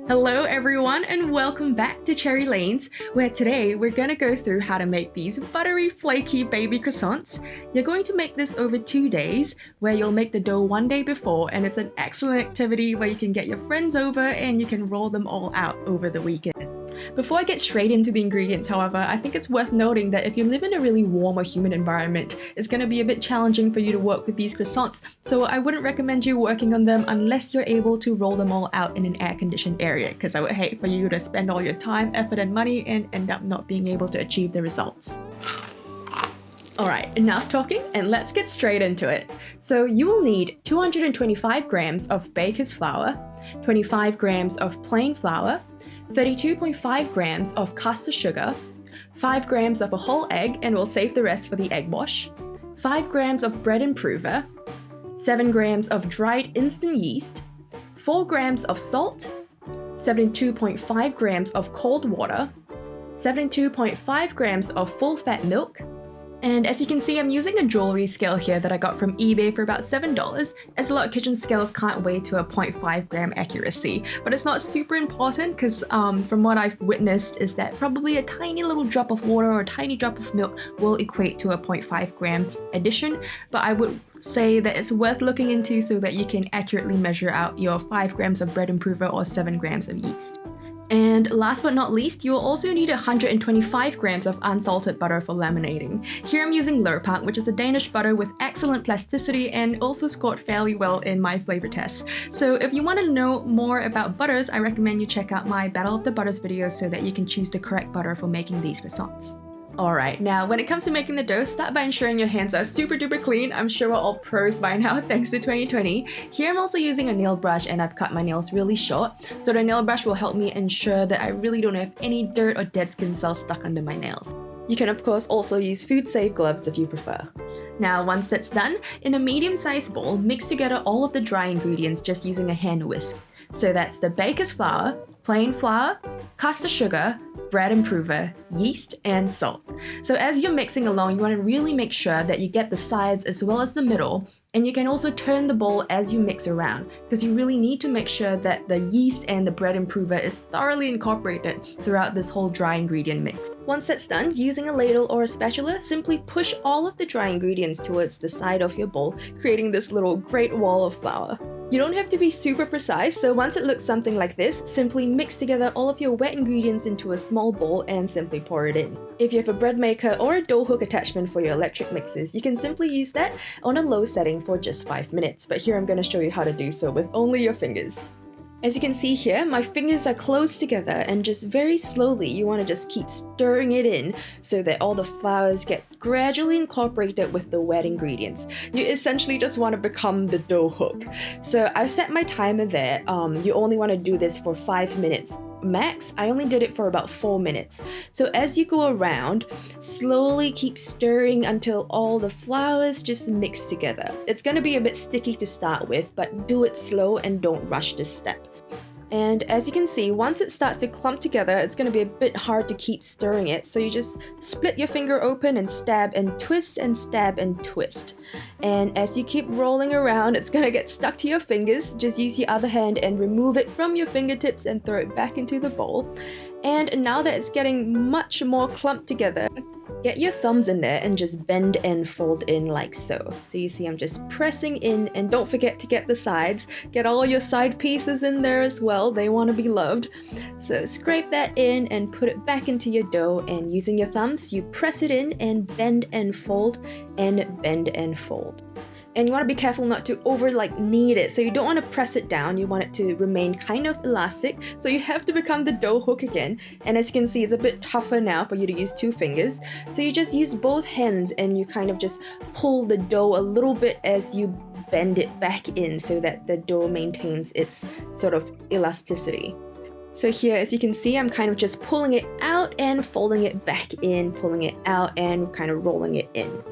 Hello everyone and welcome back to Cherry Lanes, where today we're going to go through how to make these buttery flaky baby croissants. You're going to make this over 2 days, where you'll make the dough one day before, and it's an excellent activity where you can get your friends over and you can roll them all out over the weekend. Before I get straight into the ingredients, however, I think it's worth noting that if you live in a really warm or humid environment, it's going to be a bit challenging for you to work with these croissants, so I wouldn't recommend you working on them unless you're able to roll them all out in an air-conditioned area, because I would hate for you to spend all your time, effort and money and end up not being able to achieve the results. Alright, enough talking and let's get straight into it. So you will need 225 grams of baker's flour, 25 grams of plain flour, 32.5 grams of caster sugar, 5 grams of a whole egg, and we'll save the rest for the egg wash, 5 grams of bread improver, 7 grams of dried instant yeast, 4 grams of salt, 72.5 grams of cold water, 72.5 grams of full-fat milk, and as you can see, I'm using a jewelry scale here that I got from eBay for about $7, as a lot of kitchen scales can't weigh to a 0.5 gram accuracy. But it's not super important because from what I've witnessed is that probably a tiny little drop of water or a tiny drop of milk will equate to a 0.5 gram addition. But I would say that it's worth looking into so that you can accurately measure out your 5 grams of bread improver or 7 grams of yeast. And last but not least, you will also need 125 grams of unsalted butter for laminating. Here I'm using Lurpak, which is a Danish butter with excellent plasticity and also scored fairly well in my flavor tests. So if you want to know more about butters, I recommend you check out my Battle of the Butters video so that you can choose the correct butter for making these croissants. Alright, now when it comes to making the dough, start by ensuring your hands are super duper clean. I'm sure we're all pros by now thanks to 2020. Here I'm also using a nail brush and I've cut my nails really short, so the nail brush will help me ensure that I really don't have any dirt or dead skin cells stuck under my nails. You can of course also use food-safe gloves if you prefer. Now once that's done, in a medium-sized bowl, mix together all of the dry ingredients just using a hand whisk. So that's the baker's flour, plain flour, caster sugar, bread improver, yeast, and salt. So as you're mixing along, you want to really make sure that you get the sides as well as the middle, and you can also turn the bowl as you mix around, because you really need to make sure that the yeast and the bread improver is thoroughly incorporated throughout this whole dry ingredient mix. Once that's done, using a ladle or a spatula, simply push all of the dry ingredients towards the side of your bowl, creating this little great wall of flour. You don't have to be super precise, so once it looks something like this, simply mix together all of your wet ingredients into a small bowl and simply pour it in. If you have a bread maker or a dough hook attachment for your electric mixers, you can simply use that on a low setting for just 5 minutes, but here I'm going to show you how to do so with only your fingers. As you can see here, my fingers are close together, and just very slowly you want to just keep stirring it in so that all the flours get gradually incorporated with the wet ingredients. You essentially just want to become the dough hook. So I've set my timer there. You only want to do this for 5 minutes. Max, I only did it for about 4 minutes. So as you go around, slowly keep stirring until all the flours just mix together. It's going to be a bit sticky to start with, but do it slow and don't rush this step. And as you can see, once it starts to clump together, it's going to be a bit hard to keep stirring it, so you just split your finger open and stab and twist and stab and twist. And as you keep rolling around, it's going to get stuck to your fingers. Just use your other hand and remove it from your fingertips and throw it back into the bowl. And now that it's getting much more clumped together, get your thumbs in there and just bend and fold in like so. So you see I'm just pressing in, and don't forget to get the sides. Get all your side pieces in there as well, they want to be loved. So scrape that in and put it back into your dough, and using your thumbs, you press it in and bend and fold and bend and fold. And you want to be careful not to knead it, so you don't want to press it down, you want it to remain kind of elastic, so you have to become the dough hook again. And as you can see, it's a bit tougher now for you to use 2 fingers, so you just use both hands and you kind of just pull the dough a little bit as you bend it back in so that the dough maintains its sort of elasticity. So here, as you can see, I'm kind of just pulling it out and folding it back in, pulling it out and kind of rolling it in.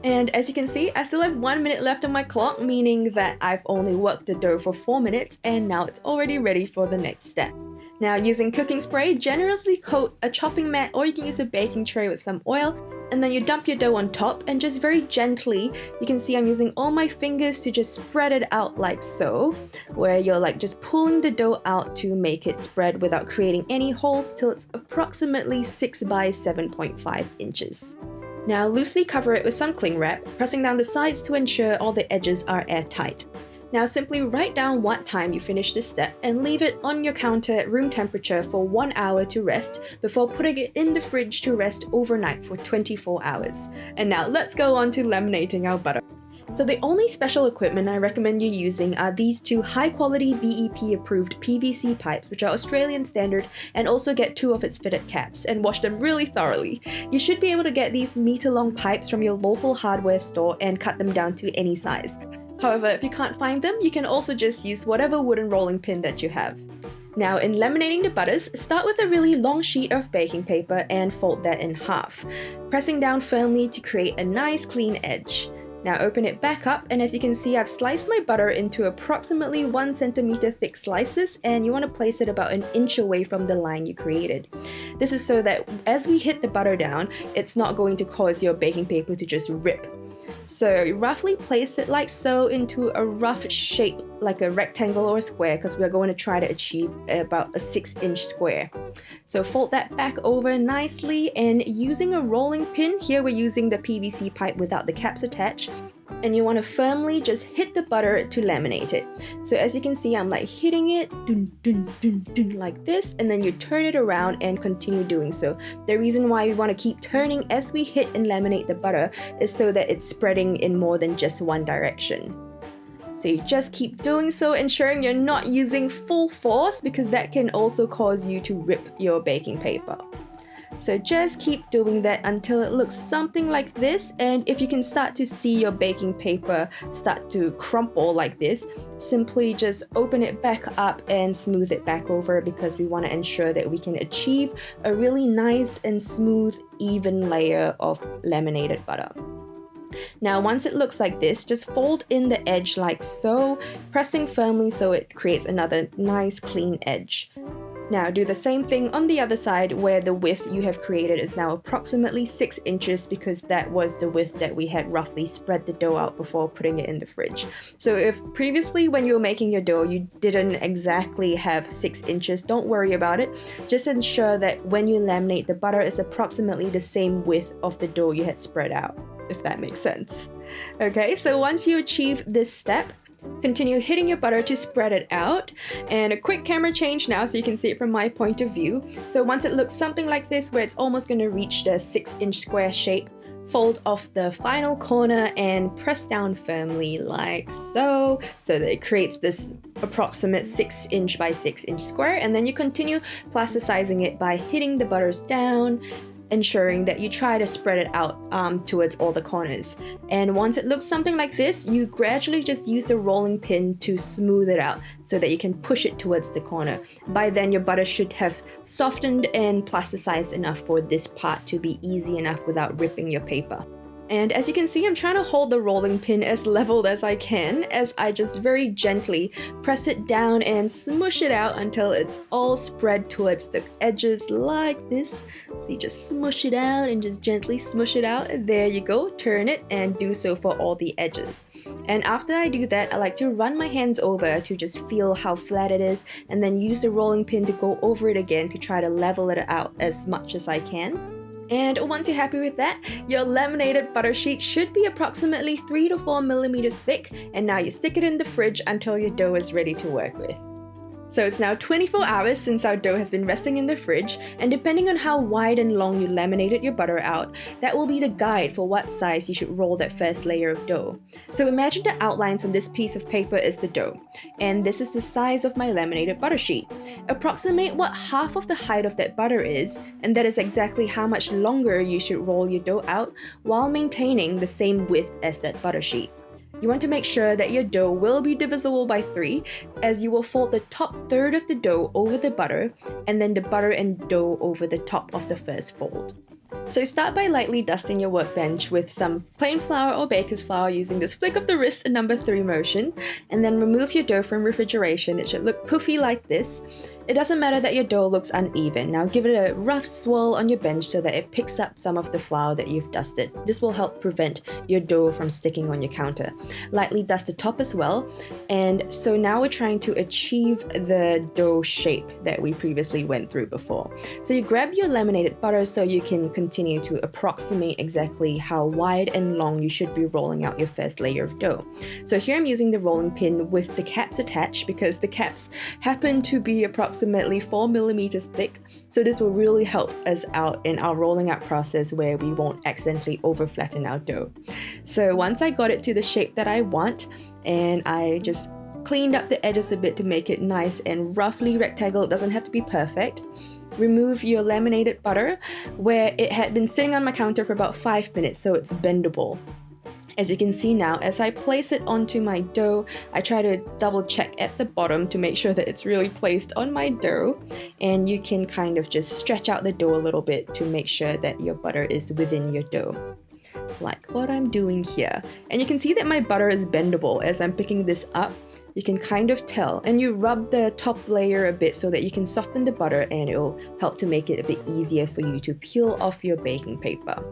And as you can see, I still have 1 minute left on my clock, meaning that I've only worked the dough for 4 minutes, and now it's already ready for the next step. Now, using cooking spray, generously coat a chopping mat, or you can use a baking tray with some oil, And then you dump your dough on top and just very gently, you can see I'm using all my fingers to just spread it out like so, where you're like just pulling the dough out to make it spread without creating any holes till it's approximately 6 by 7.5 inches. Now loosely cover it with some cling wrap, pressing down the sides to ensure all the edges are airtight. Now simply write down what time you finish this step and leave it on your counter at room temperature for 1 hour to rest before putting it in the fridge to rest overnight for 24 hours. And now let's go on to laminating our butter. So the only special equipment I recommend you using are these two high-quality BEP approved PVC pipes, which are Australian standard, and also get 2 of its fitted caps and wash them really thoroughly. You should be able to get these meter-long pipes from your local hardware store and cut them down to any size. However, if you can't find them, you can also just use whatever wooden rolling pin that you have. Now, in laminating the butters, start with a really long sheet of baking paper and fold that in half, pressing down firmly to create a nice clean edge. Now open it back up, and as you can see, I've sliced my butter into approximately 1 centimeter thick slices, and you want to place it about an inch away from the line you created. This is so that as we hit the butter down, it's not going to cause your baking paper to just rip. So roughly place it like so into a rough shape, like a rectangle or a square, because we're going to try to achieve about a 6-inch square. So fold that back over nicely, and using a rolling pin, here we're using the PVC pipe without the caps attached, and you want to firmly just hit the butter to laminate it. So as you can see, I'm like hitting it dun, dun, dun, dun, like this, and then you turn it around and continue doing so. The reason why we want to keep turning as we hit and laminate the butter is so that it's spreading in more than just one direction. So you just keep doing so, ensuring you're not using full force, because that can also cause you to rip your baking paper. So just keep doing that until it looks something like this, and if you can start to see your baking paper start to crumple like this, simply just open it back up and smooth it back over, because we want to ensure that we can achieve a really nice and smooth, even layer of laminated butter. Now once it looks like this, just fold in the edge like so, pressing firmly so it creates another nice clean edge. Now do the same thing on the other side, where the width you have created is now approximately 6 inches, because that was the width that we had roughly spread the dough out before putting it in the fridge. So if previously when you were making your dough you didn't exactly have 6 inches, don't worry about it. Just ensure that when you laminate, the butter is approximately the same width of the dough you had spread out, if that makes sense. Okay, so once you achieve this step, continue hitting your butter to spread it out, and a quick camera change now so you can see it from my point of view. So once it looks something like this, where it's almost going to reach the 6-inch square shape, fold off the final corner and press down firmly like so that it creates this approximate 6-inch by 6-inch square, and then you continue plasticizing it by hitting the butters down, ensuring that you try to spread it out towards all the corners. And once it looks something like this, you gradually just use the rolling pin to smooth it out so that you can push it towards the corner. By then your butter should have softened and plasticized enough for this part to be easy enough without ripping your paper. And as you can see, I'm trying to hold the rolling pin as leveled as I can, as I just very gently press it down and smush it out until it's all spread towards the edges like this. So you just smush it out and just gently smush it out, and there you go. Turn it and do so for all the edges. And after I do that, I like to run my hands over to just feel how flat it is, and then use the rolling pin to go over it again to try to level it out as much as I can. And once you're happy with that, your laminated butter sheet should be approximately 3 to 4 millimeters thick, and now you stick it in the fridge until your dough is ready to work with. So it's now 24 hours since our dough has been resting in the fridge, and depending on how wide and long you laminated your butter out, that will be the guide for what size you should roll that first layer of dough. So imagine the outlines on this piece of paper is the dough, and this is the size of my laminated butter sheet. Approximate what half of the height of that butter is, and that is exactly how much longer you should roll your dough out while maintaining the same width as that butter sheet. You want to make sure that your dough will be divisible by 3, as you will fold the top third of the dough over the butter, and then the butter and dough over the top of the first fold. So start by lightly dusting your workbench with some plain flour or baker's flour using this flick of the wrist number 3 motion, and then remove your dough from refrigeration. It should look puffy like this. It doesn't matter that your dough looks uneven. Now give it a rough swirl on your bench so that it picks up some of the flour that you've dusted. This will help prevent your dough from sticking on your counter. Lightly dust the top as well. And so now we're trying to achieve the dough shape that we previously went through before. So you grab your laminated butter so you can continue to approximate exactly how wide and long you should be rolling out your first layer of dough. So here I'm using the rolling pin with the caps attached because the caps happen to be approximately 4 millimeters thick, so this will really help us out in our rolling out process where we won't accidentally over flatten our dough. So once I got it to the shape that I want, and I just cleaned up the edges a bit to make it nice and roughly rectangle, it doesn't have to be perfect. Remove your laminated butter where it had been sitting on my counter for about 5 minutes, so it's bendable. As you can see now, as I place it onto my dough, I try to double check at the bottom to make sure that it's really placed on my dough. And you can kind of just stretch out the dough a little bit to make sure that your butter is within your dough, like what I'm doing here. And you can see that my butter is bendable as I'm picking this up. You can kind of tell, and you rub the top layer a bit so that you can soften the butter, and it'll help to make it a bit easier for you to peel off your baking paper.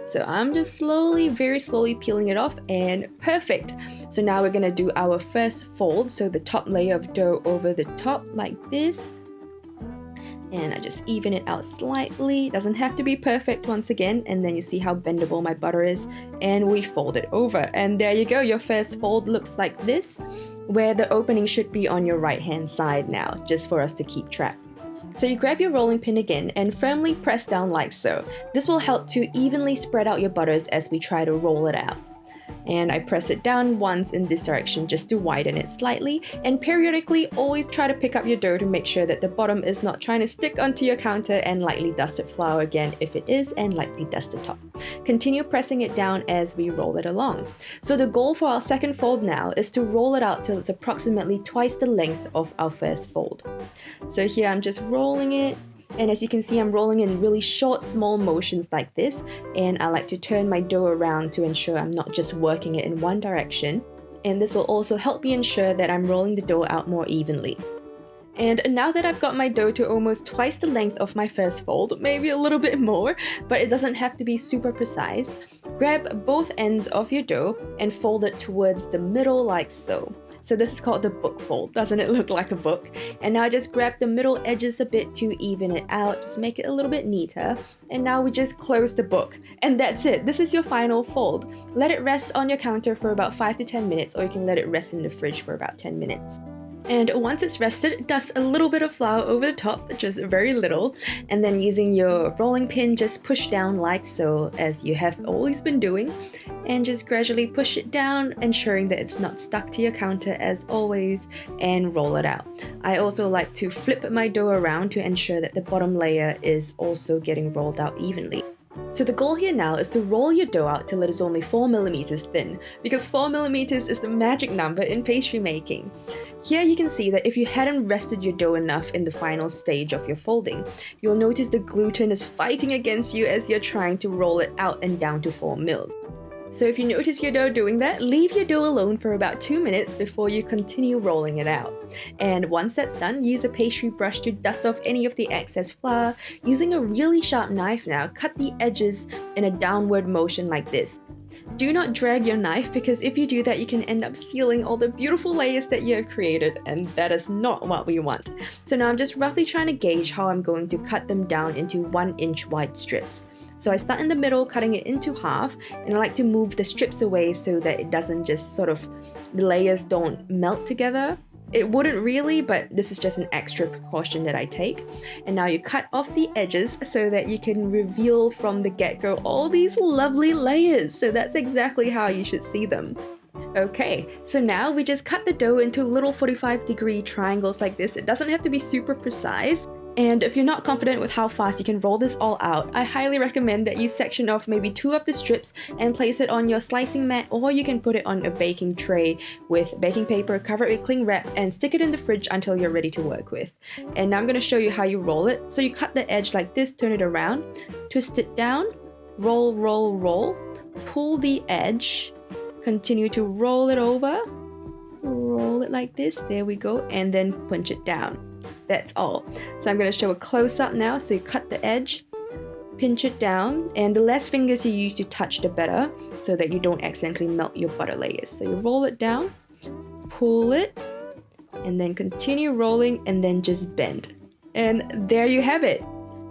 So I'm just slowly, very slowly peeling it off, and perfect. So now we're gonna do our first fold. So the top layer of dough over the top like this. And I just even it out slightly. Doesn't have to be perfect once again. And then you see how bendable my butter is. And we fold it over. And there you go. Your first fold looks like this, where the opening should be on your right hand side now, just for us to keep track. So you grab your rolling pin again and firmly press down like so. This will help to evenly spread out your butters as we try to roll it out. And I press it down once in this direction just to widen it slightly, and periodically always try to pick up your dough to make sure that the bottom is not trying to stick onto your counter, and lightly dust it flour again if it is, and lightly dust the top. Continue pressing it down as we roll it along. So the goal for our second fold now is to roll it out till it's approximately twice the length of our first fold. So here I'm just rolling it. And as you can see, I'm rolling in really short, small motions like this, and I like to turn my dough around to ensure I'm not just working it in one direction. And this will also help me ensure that I'm rolling the dough out more evenly. And now that I've got my dough to almost twice the length of my first fold, maybe a little bit more, but it doesn't have to be super precise, grab both ends of your dough and fold it towards the middle like so. So this is called the book fold. Doesn't it look like a book? And now I just grab the middle edges a bit to even it out, just make it a little bit neater. And now we just close the book. And that's it. This is your final fold. Let it rest on your counter for about 5 to 10 minutes, or you can let it rest in the fridge for about 10 minutes. And once it's rested, dust a little bit of flour over the top, just very little, and then using your rolling pin, just push down like so, as you have always been doing, and just gradually push it down, ensuring that it's not stuck to your counter as always, and roll it out. I also like to flip my dough around to ensure that the bottom layer is also getting rolled out evenly. So the goal here now is to roll your dough out till it is only 4 millimeters thin, because 4 millimeters is the magic number in pastry making. Here you can see that if you hadn't rested your dough enough in the final stage of your folding, you'll notice the gluten is fighting against you as you're trying to roll it out and down to 4 mils. So if you notice your dough doing that, leave your dough alone for about 2 minutes before you continue rolling it out. And once that's done, use a pastry brush to dust off any of the excess flour. Using a really sharp knife now, cut the edges in a downward motion like this. Do not drag your knife, because if you do that, you can end up sealing all the beautiful layers that you have created, and that is not what we want. So now I'm just roughly trying to gauge how I'm going to cut them down into 1-inch wide strips. So I start in the middle, cutting it into half, and I like to move the strips away so that it doesn't just the layers don't melt together. It wouldn't really, but this is just an extra precaution that I take. And now you cut off the edges so that you can reveal from the get-go all these lovely layers. So that's exactly how you should see them. Okay, so now we just cut the dough into little 45-degree triangles like this. It doesn't have to be super precise. And if you're not confident with how fast you can roll this all out, I highly recommend that you section off maybe 2 of the strips and place it on your slicing mat, or you can put it on a baking tray with baking paper, cover it with cling wrap, and stick it in the fridge until you're ready to work with. And now I'm going to show you how you roll it. So you cut the edge like this, turn it around, twist it down, roll, roll, roll, pull the edge, continue to roll it over, roll it like this, there we go, and then punch it down. That's all. So I'm going to show a close-up now. So you cut the edge, pinch it down, and the less fingers you use to touch, the better, so that you don't accidentally melt your butter layers. So you roll it down, pull it, and then continue rolling, and then just bend. And there you have it.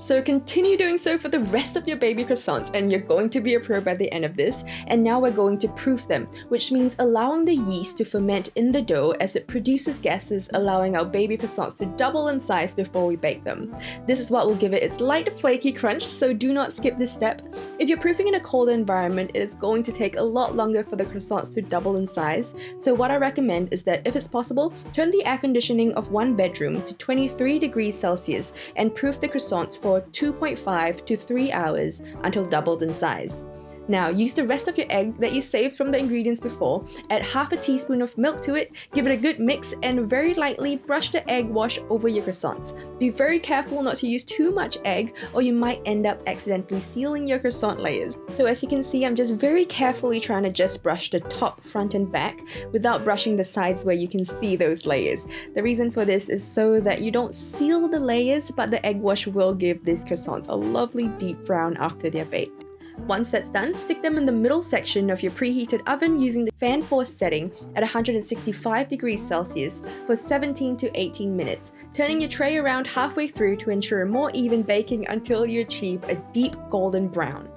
So continue doing so for the rest of your baby croissants, and you're going to be a pro by the end of this. And now we're going to proof them, which means allowing the yeast to ferment in the dough as it produces gases, allowing our baby croissants to double in size before we bake them. This is what will give it its light, flaky crunch, so do not skip this step. If you're proofing in a colder environment, it is going to take a lot longer for the croissants to double in size. So what I recommend is that if it's possible, turn the air conditioning of one bedroom to 23 degrees Celsius and proof the croissants for 2.5 to 3 hours until doubled in size. Now, use the rest of your egg that you saved from the ingredients before, add half a teaspoon of milk to it, give it a good mix, and very lightly brush the egg wash over your croissants. Be very careful not to use too much egg, or you might end up accidentally sealing your croissant layers. So as you can see, I'm just very carefully trying to just brush the top, front, and back without brushing the sides where you can see those layers. The reason for this is so that you don't seal the layers, but the egg wash will give these croissants a lovely deep brown after they're baked. Once that's done, stick them in the middle section of your preheated oven using the fan force setting at 165 degrees Celsius for 17 to 18 minutes, turning your tray around halfway through to ensure more even baking until you achieve a deep golden brown.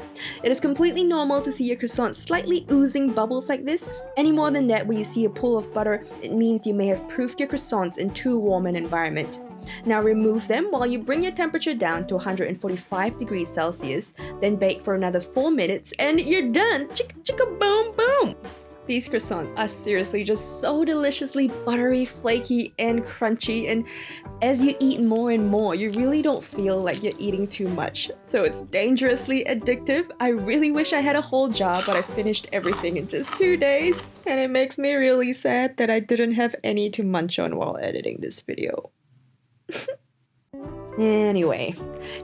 It is completely normal to see your croissants slightly oozing bubbles like this. Any more than that, where you see a pool of butter, it means you may have proofed your croissants in too warm an environment. Now remove them while you bring your temperature down to 145 degrees Celsius, then bake for another 4 minutes and you're done! Chicka chicka boom boom! These croissants are seriously just so deliciously buttery, flaky, and crunchy, and as you eat more and more, you really don't feel like you're eating too much. So it's dangerously addictive. I really wish I had a whole jar, but I finished everything in just 2 days, and it makes me really sad that I didn't have any to munch on while editing this video. Anyway,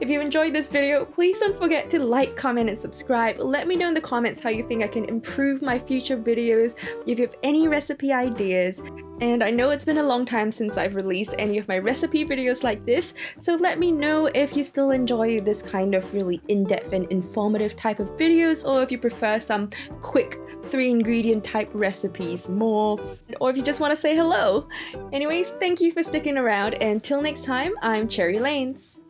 if you enjoyed this video, please don't forget to like, comment, and subscribe. Let me know in the comments how you think I can improve my future videos, if you have any recipe ideas. And I know it's been a long time since I've released any of my recipe videos like this, so let me know if you still enjoy this kind of really in-depth and informative type of videos, or if you prefer some quick 3-ingredient type recipes more, or if you just want to say hello. Anyways, thank you for sticking around, and till next time, I'm Cherry Lanes.